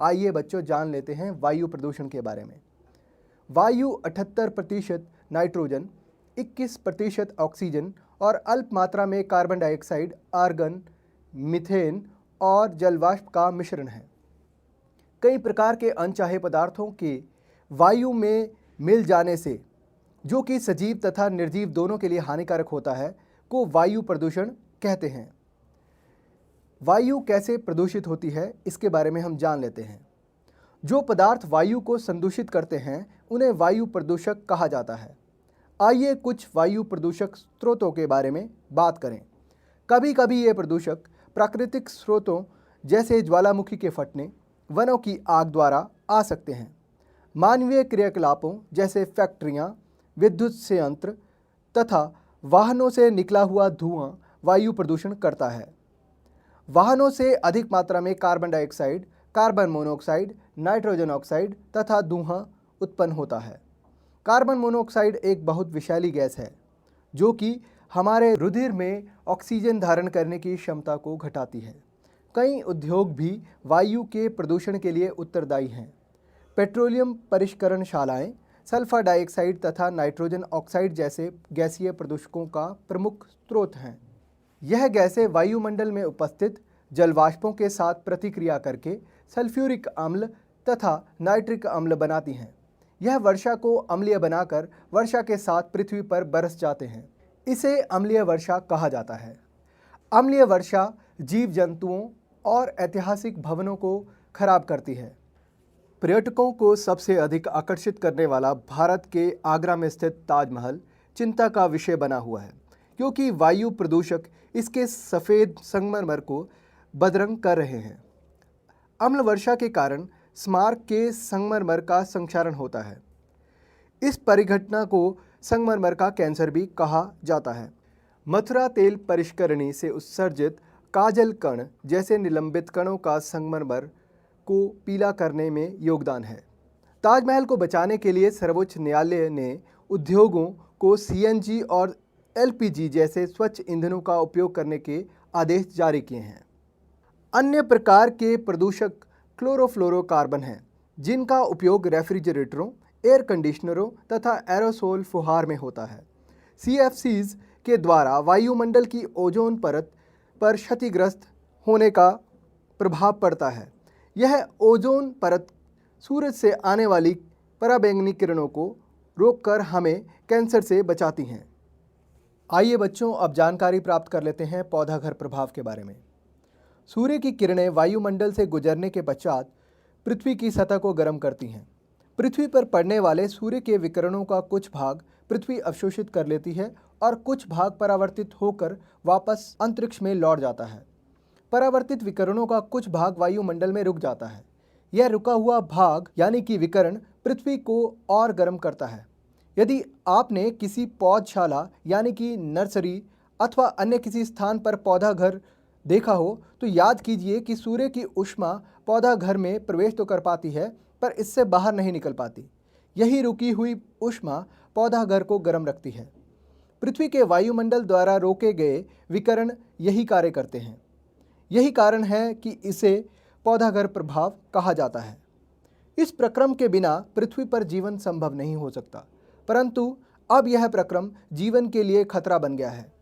आइए बच्चों जान लेते हैं वायु प्रदूषण के बारे में। वायु 78% नाइट्रोजन, 21% ऑक्सीजन और अल्प मात्रा में कार्बन डाइऑक्साइड, आर्गन, मीथेन और जलवाष्प का मिश्रण है। कई प्रकार के अनचाहे पदार्थों के वायु में मिल जाने से, जो कि सजीव तथा निर्जीव दोनों के लिए हानिकारक होता है, को वायु प्रदूषण कहते हैं। वायु कैसे प्रदूषित होती है, इसके बारे में हम जान लेते हैं। जो पदार्थ वायु को संदूषित करते हैं उन्हें वायु प्रदूषक कहा जाता है। आइए कुछ वायु प्रदूषक स्रोतों के बारे में बात करें। कभी कभी ये प्रदूषक प्राकृतिक स्रोतों जैसे ज्वालामुखी के फटने, वनों की आग द्वारा आ सकते हैं। मानवीय क्रियाकलापों जैसे फैक्ट्रियाँ, विद्युत संयंत्र तथा वाहनों से निकला हुआ धुआं वायु प्रदूषण करता है। वाहनों से अधिक मात्रा में carbon dioxide, carbon monoxide, nitrogen oxide तथा धुआं उत्पन्न होता है। कार्बन मोनोऑक्साइड एक बहुत विषैली गैस है जो कि हमारे रुधिर में ऑक्सीजन धारण करने की क्षमता को घटाती है। कई उद्योग भी वायु के प्रदूषण के लिए उत्तरदायी हैं। पेट्रोलियम परिष्करणशालाएं सल्फर डाइऑक्साइड तथा नाइट्रोजन ऑक्साइड जैसे गैसीय प्रदूषकों का प्रमुख स्रोत हैं। यह गैसें वायुमंडल में उपस्थित जलवाष्पों के साथ प्रतिक्रिया करके सल्फ्यूरिक अम्ल तथा नाइट्रिक अम्ल बनाती हैं। यह वर्षा को अम्लीय बनाकर वर्षा के साथ पृथ्वी पर बरस जाते हैं। इसे अम्लीय वर्षा कहा जाता है। अम्लीय वर्षा जीव जंतुओं और ऐतिहासिक भवनों को खराब करती है। पर्यटकों को सबसे अधिक आकर्षित करने वाला भारत के आगरा में स्थित ताजमहल चिंता का विषय बना हुआ है, क्योंकि वायु प्रदूषक इसके सफ़ेद संगमरमर को बदरंग कर रहे हैं। अम्ल वर्षा के कारण स्मारक के संगमरमर का संक्षारण होता है। इस परिघटना को संगमरमर का कैंसर भी कहा जाता है। मथुरा तेल परिष्करणी से उत्सर्जित काजल कण जैसे निलंबित कणों का संगमरमर को पीला करने में योगदान है। ताजमहल को बचाने के लिए सर्वोच्च न्यायालय ने उद्योगों को सीएनजी और एलपीजी जैसे स्वच्छ ईंधनों का उपयोग करने के आदेश जारी किए हैं। अन्य प्रकार के प्रदूषक क्लोरोफ्लोरोकार्बन हैं, जिनका उपयोग रेफ्रिजरेटरों, एयर कंडीशनरों तथा एरोसोल फुहार में होता है। सीएफसीज के द्वारा वायुमंडल की ओजोन परत पर क्षतिग्रस्त होने का प्रभाव पड़ता है। यह ओजोन परत सूरज से आने वाली पराबैंगनी किरणों को रोककर हमें कैंसर से बचाती हैं। आइए बच्चों अब जानकारी प्राप्त कर लेते हैं पौधाघर प्रभाव के बारे में। सूर्य की किरणें वायुमंडल से गुजरने के पश्चात पृथ्वी की सतह को गर्म करती हैं। पृथ्वी पर पड़ने वाले सूर्य के विकिरणों का कुछ भाग पृथ्वी अवशोषित कर लेती है और कुछ भाग परावर्तित होकर वापस अंतरिक्ष में लौट जाता है। परावर्तित विकिरणों का कुछ भाग वायुमंडल में रुक जाता है। यह रुका हुआ भाग यानी कि विकिरण पृथ्वी को और गर्म करता है। यदि आपने किसी पौधशाला यानी कि नर्सरी अथवा अन्य किसी स्थान पर पौधा घर देखा हो तो याद कीजिए कि सूर्य की ऊष्मा पौधा घर में प्रवेश तो कर पाती है पर इससे बाहर नहीं निकल पाती। यही रुकी हुई ऊष्मा पौधा घर को गर्म रखती है। पृथ्वी के वायुमंडल द्वारा रोके गए विकिरण यही कार्य करते हैं। यही कारण है कि इसे पौधाघर प्रभाव कहा जाता है। इस प्रक्रम के बिना पृथ्वी पर जीवन संभव नहीं हो सकता, परंतु अब यह प्रक्रम जीवन के लिए खतरा बन गया है।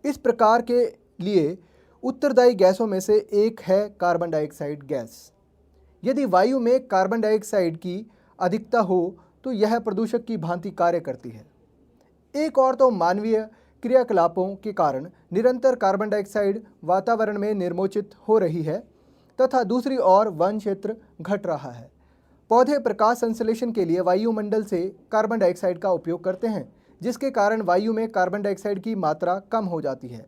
इस प्रकार के लिए उत्तरदायी गैसों में से एक है कार्बन डाइऑक्साइड गैस। यदि वायु में कार्बन डाइऑक्साइड की अधिकता हो तो यह प्रदूषक की भांति कार्य करती है। एक और तो मानवीय क्रियाकलापों के कारण निरंतर कार्बन डाइऑक्साइड वातावरण में निर्मोचित हो रही है तथा दूसरी ओर वन क्षेत्र घट रहा है। पौधे प्रकाश संश्लेषण के लिए वायुमंडल से कार्बन डाइऑक्साइड का उपयोग करते हैं, जिसके कारण वायु में कार्बन डाइऑक्साइड की मात्रा कम हो जाती है।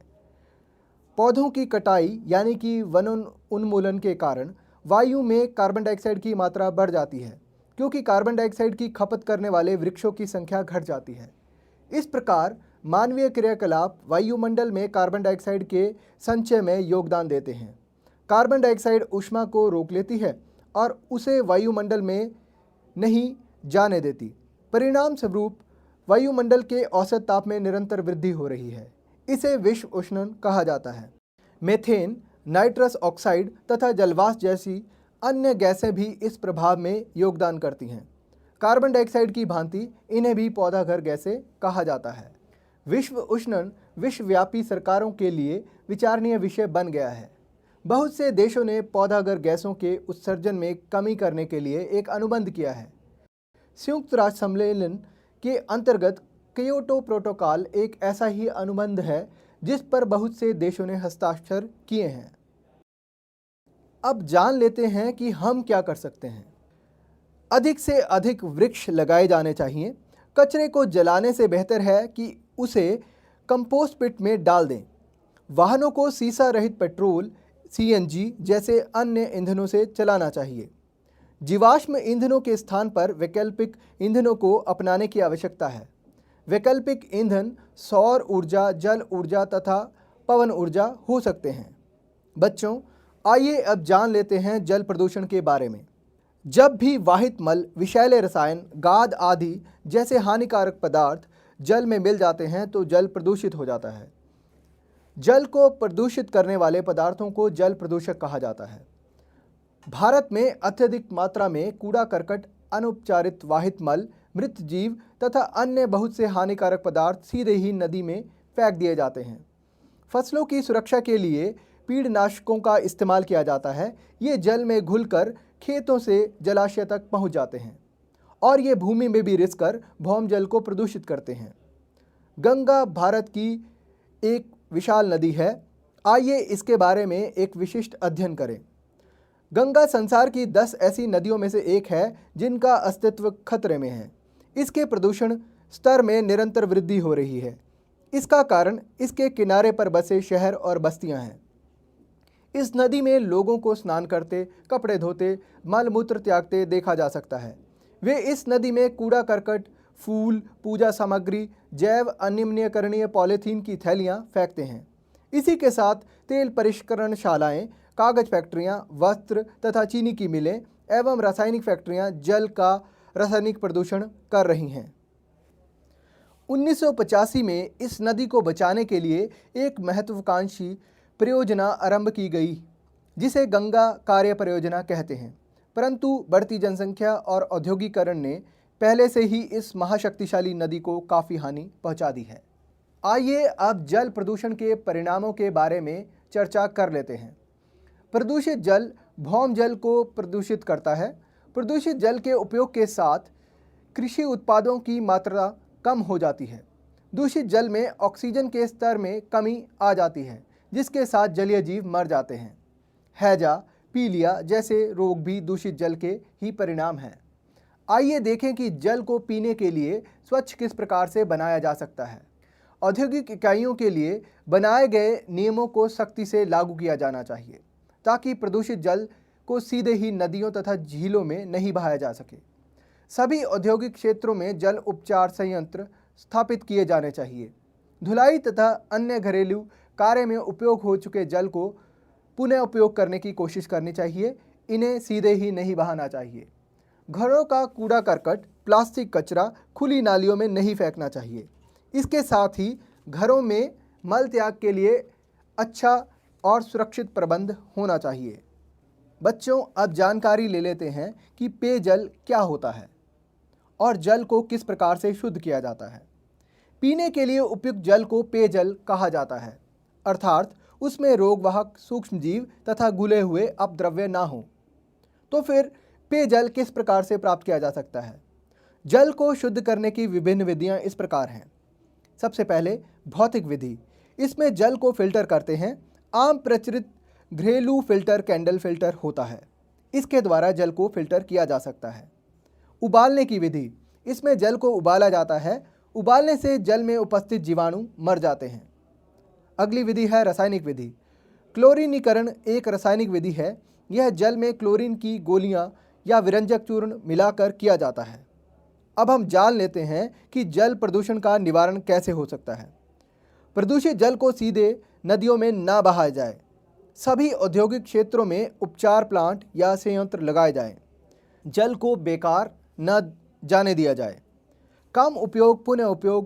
पौधों की कटाई यानी कि वनोन्मूलन के कारण वायु में कार्बन डाइऑक्साइड की मात्रा बढ़ जाती है, क्योंकि कार्बन डाइऑक्साइड की खपत करने वाले वृक्षों की संख्या घट जाती है। इस प्रकार मानवीय क्रियाकलाप वायुमंडल में कार्बन डाइऑक्साइड के संचय में योगदान देते हैं। कार्बन डाइऑक्साइड ऊष्मा को रोक लेती है और उसे वायुमंडल में नहीं जाने देती। परिणाम स्वरूप वायुमंडल के औसत ताप में निरंतर वृद्धि हो रही है। इसे विश्व उष्णन कहा जाता है। मीथेन, नाइट्रस ऑक्साइड तथा जलवाष्प जैसी अन्य गैसें भी इस प्रभाव में योगदान करती हैं। कार्बन डाइऑक्साइड की भांति इन्हें भी पौधा घर गैसें कहा जाता है। विश्व उष्णन विश्वव्यापी सरकारों के लिए विचारणीय विषय बन गया है। बहुत से देशों ने पौधाघर गैसों के उत्सर्जन में कमी करने के लिए एक अनुबंध किया है। संयुक्त राष्ट्र सम्मेलन के अंतर्गत कियोटो प्रोटोकॉल एक ऐसा ही अनुबंध है जिस पर बहुत से देशों ने हस्ताक्षर किए हैं। अब जान लेते हैं कि हम क्या कर सकते हैं। अधिक से अधिक वृक्ष लगाए जाने चाहिए। कचरे को जलाने से बेहतर है कि उसे कंपोस्ट पिट में डाल दें। वाहनों को सीसा रहित पेट्रोल, सीएनजी जैसे अन्य ईंधनों से चलाना चाहिए। जीवाश्म ईंधनों के स्थान पर वैकल्पिक ईंधनों को अपनाने की आवश्यकता है। वैकल्पिक ईंधन सौर ऊर्जा, जल ऊर्जा तथा पवन ऊर्जा हो सकते हैं। बच्चों, आइए अब जान लेते हैं जल प्रदूषण के बारे में। जब भी वाहित मल, विषैले रसायन, गाद आदि जैसे हानिकारक पदार्थ जल में मिल जाते हैं तो जल प्रदूषित हो जाता है। जल को प्रदूषित करने वाले पदार्थों को जल प्रदूषक कहा जाता है। भारत में अत्यधिक मात्रा में कूड़ा करकट, अनुपचारित वाहित मल, मृत जीव तथा अन्य बहुत से हानिकारक पदार्थ सीधे ही नदी में फेंक दिए जाते हैं। फसलों की सुरक्षा के लिए कीटनाशकों का इस्तेमाल किया जाता है। ये जल में घुलकर खेतों से जलाशय तक पहुंच जाते हैं और ये भूमि में भी रिस कर भौम जल को प्रदूषित करते हैं। गंगा भारत की एक विशाल नदी है। आइए इसके बारे में एक विशिष्ट अध्ययन करें। गंगा संसार की 10 ऐसी नदियों में से एक है जिनका अस्तित्व खतरे में है। इसके प्रदूषण स्तर में निरंतर वृद्धि हो रही है। इसका कारण इसके किनारे पर बसे शहर और बस्तियां हैं। इस नदी में लोगों को स्नान करते, कपड़े धोते, मल मूत्र त्यागते देखा जा सकता है। वे इस नदी में कूड़ा करकट, फूल, पूजा सामग्री, जैव अनिम्नीयकरणीय पॉलीथीन की थैलियां फेंकते हैं। इसी के साथ तेल परिष्करणशालाएं, कागज फैक्ट्रियां, वस्त्र तथा चीनी की मिलें एवं रासायनिक फैक्ट्रियां जल का रासायनिक प्रदूषण कर रही हैं। 1985 में इस नदी को बचाने के लिए एक महत्वाकांक्षी परियोजना आरंभ की गई जिसे गंगा कार्य परियोजना कहते हैं। परंतु बढ़ती जनसंख्या और औद्योगिकरण ने पहले से ही इस महाशक्तिशाली नदी को काफ़ी हानि पहुंचा दी है। आइए अब जल प्रदूषण के परिणामों के बारे में चर्चा कर लेते हैं। प्रदूषित जल भौम जल को प्रदूषित करता है। प्रदूषित जल के उपयोग के साथ कृषि उत्पादों की मात्रा कम हो जाती है। दूषित जल में ऑक्सीजन के स्तर में कमी आ जाती है जिसके साथ जलीय जीव मर जाते हैं। हैजा, पीलिया जैसे रोग भी दूषित जल के ही परिणाम हैं। आइए देखें कि जल को पीने के लिए स्वच्छ किस प्रकार से बनाया जा सकता है। औद्योगिक इकाइयों के लिए बनाए गए नियमों को सख्ती से लागू किया जाना चाहिए ताकि प्रदूषित जल को सीधे ही नदियों तथा झीलों में नहीं बहाया जा सके। सभी औद्योगिक क्षेत्रों में जल उपचार संयंत्र स्थापित किए जाने चाहिए। धुलाई तथा अन्य घरेलू कार्य में उपयोग हो चुके जल को पुनः उपयोग करने की कोशिश करनी चाहिए। इन्हें सीधे ही नहीं बहाना चाहिए। घरों का कूड़ा करकट, प्लास्टिक कचरा खुली नालियों में नहीं फेंकना चाहिए। इसके साथ ही घरों में मल त्याग के लिए अच्छा और सुरक्षित प्रबंध होना चाहिए। बच्चों, अब जानकारी ले लेते हैं कि पेयजल क्या होता है और जल को किस प्रकार से शुद्ध किया जाता है। पीने के लिए उपयुक्त जल को पेयजल कहा जाता है, अर्थात उसमें रोगवाहक सूक्ष्म जीव तथा घुले हुए अपद्रव्य ना हो। तो फिर पेयजल किस प्रकार से प्राप्त किया जा सकता है? जल को शुद्ध करने की विभिन्न विधियां इस प्रकार हैं। सबसे पहले भौतिक विधि। इसमें जल को फिल्टर करते हैं। आम प्रचलित घरेलू फिल्टर कैंडल फिल्टर होता है। इसके द्वारा जल को फिल्टर किया जा सकता है। उबालने की विधि। इसमें जल को उबाला जाता है। उबालने से जल में उपस्थित जीवाणु मर जाते हैं। अगली विधि है रासायनिक विधि। क्लोरीनीकरण एक रासायनिक विधि है। यह जल में क्लोरीन की गोलियां या विरंजक चूर्ण मिलाकर किया जाता है। अब हम जान लेते हैं कि जल प्रदूषण का निवारण कैसे हो सकता है। प्रदूषित जल को सीधे नदियों में ना बहाया जाए। सभी औद्योगिक क्षेत्रों में उपचार प्लांट या संयंत्र लगाए जाएं। जल को बेकार न जाने दिया जाए। कम उपयोग,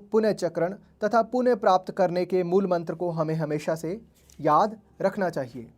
पुनः चक्रण तथा पुनः प्राप्त करने के मूल मंत्र को हमें हमेशा से याद रखना चाहिए।